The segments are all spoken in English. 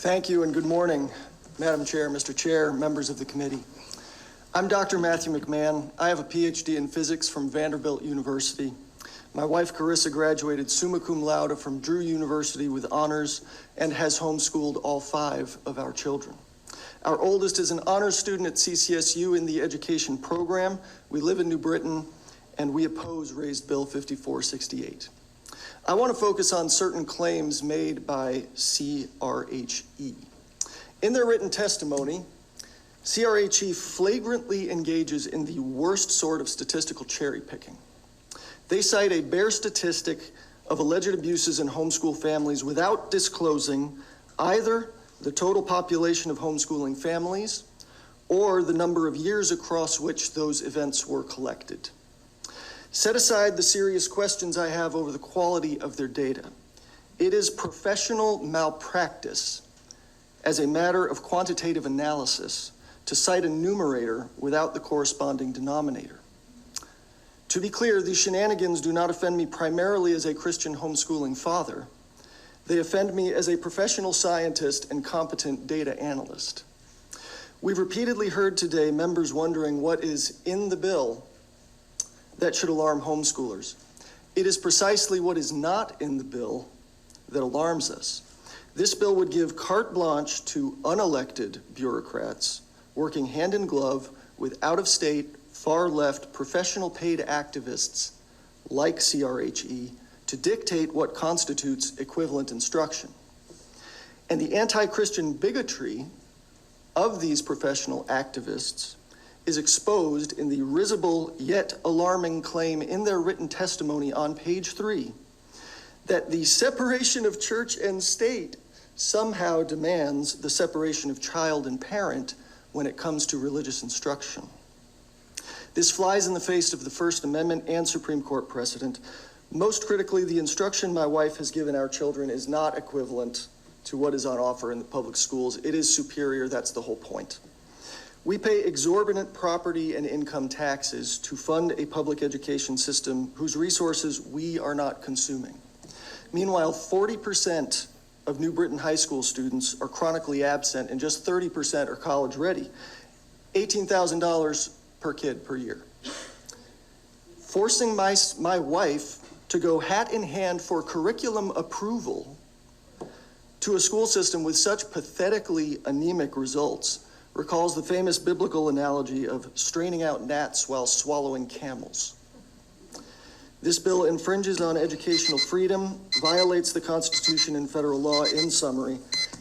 Thank you and good morning, Madam Chair, Mr. Chair, members of the committee. I'm Dr. Matthew McMahon. I have a PhD in physics from Vanderbilt University. My wife, Carissa, graduated summa cum laude from Drew University with honors and has homeschooled all 5 of our children. Our oldest is an honors student at CCSU in the education program. We live in New Britain, and we oppose Raised Bill 5468. I want to focus on certain claims made by CRHE. In their written testimony, CRHE flagrantly engages in the worst sort of statistical cherry picking. They cite a bare statistic of alleged abuses in homeschool families without disclosing either the total population of homeschooling families or the number of years across which those events were collected. Set aside the serious questions I have over the quality of their data. It is professional malpractice as a matter of quantitative analysis to cite a numerator without the corresponding denominator. To be clear, these shenanigans do not offend me primarily as a Christian homeschooling father. They offend me as a professional scientist and competent data analyst. We've repeatedly heard today members wondering what is in the bill that should alarm homeschoolers. It is precisely what is not in the bill that alarms us. This bill would give carte blanche to unelected bureaucrats working hand in glove with out-of-state, far-left, professional paid activists like CRHE to dictate what constitutes equivalent instruction. And the anti-Christian bigotry of these professional activists is exposed in the risible yet alarming claim in their written testimony on page 3 that the separation of church and state somehow demands the separation of child and parent when it comes to religious instruction. This flies in the face of the First Amendment and Supreme Court precedent. Most critically, the instruction my wife has given our children is not equivalent to what is on offer in the public schools. It is superior. That's the whole point. We pay exorbitant property and income taxes to fund a public education system whose resources we are not consuming. Meanwhile, 40% of New Britain high school students are chronically absent and just 30% are college ready. $18,000 per kid per year. Forcing my wife to go hat in hand for curriculum approval to a school system with such pathetically anemic results recalls the famous biblical analogy of straining out gnats while swallowing camels. This bill infringes on educational freedom, violates the Constitution and federal law in summary,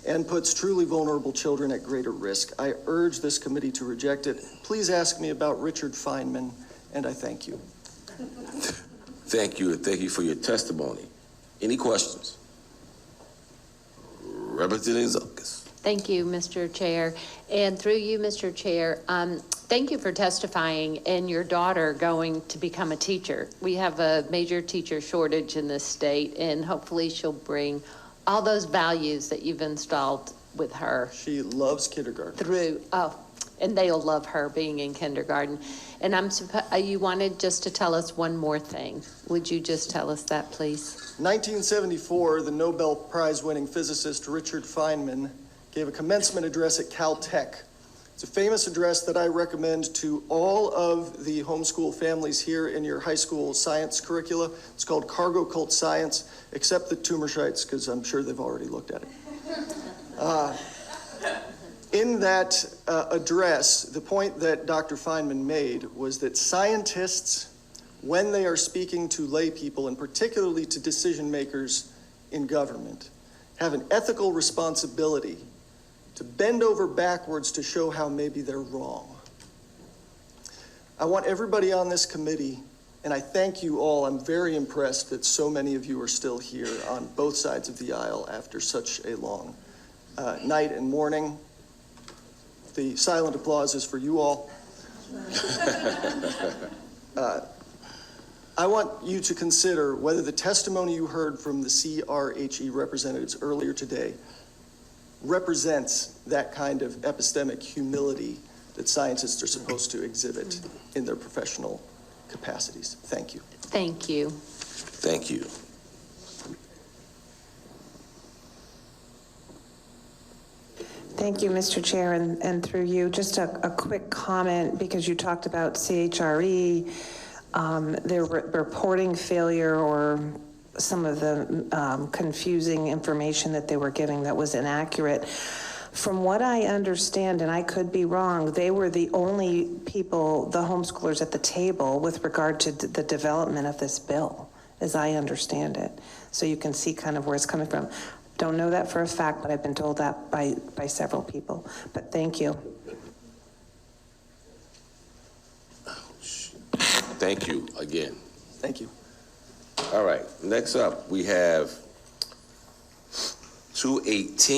and puts truly vulnerable children at greater risk. I urge this committee to reject it. Please ask me about Richard Feynman, and I thank you. Thank you, and thank you for your testimony. Any questions? Representative Zilkis. Thank you, Mr. Chair. And through you, Mr. Chair, thank you for testifying and your daughter going to become a teacher. We have a major teacher shortage in this state, and hopefully she'll bring all those values that you've installed with her. She loves kindergarten. And they'll love her being in kindergarten. And you wanted just to tell us one more thing. Would you just tell us that, please? 1974, the Nobel Prize-winning physicist Richard Feynman gave a commencement address at Caltech. It's a famous address that I recommend to all of the homeschool families here in your high school science curricula. It's called Cargo Cult Science, except the Tumorscheites, because I'm sure they've already looked at it. In that address, the point that Dr. Feynman made was that scientists, when they are speaking to lay people, and particularly to decision makers in government, have an ethical responsibility to bend over backwards to show how maybe they're wrong. I want everybody on this committee, and I thank you all. I'm very impressed that so many of you are still here on both sides of the aisle after such a long night and morning. The silent applause is for you all. I want you to consider whether the testimony you heard from the CRHE representatives earlier today represents that kind of epistemic humility that scientists are supposed to exhibit in their professional capacities. Thank you. Thank you. Thank you. Thank you, Mr. Chair, and through you, just a quick comment, because you talked about CHRE, their reporting failure or some of the confusing information that they were giving that was inaccurate. From what I understand, and I could be wrong, they were the only people, the homeschoolers at the table with regard to the development of this bill, as I understand it. So you can see kind of where it's coming from. Don't know that for a fact, but I've been told that by several people. But thank you. Thank you again. Thank you. All right, next up, we have 218.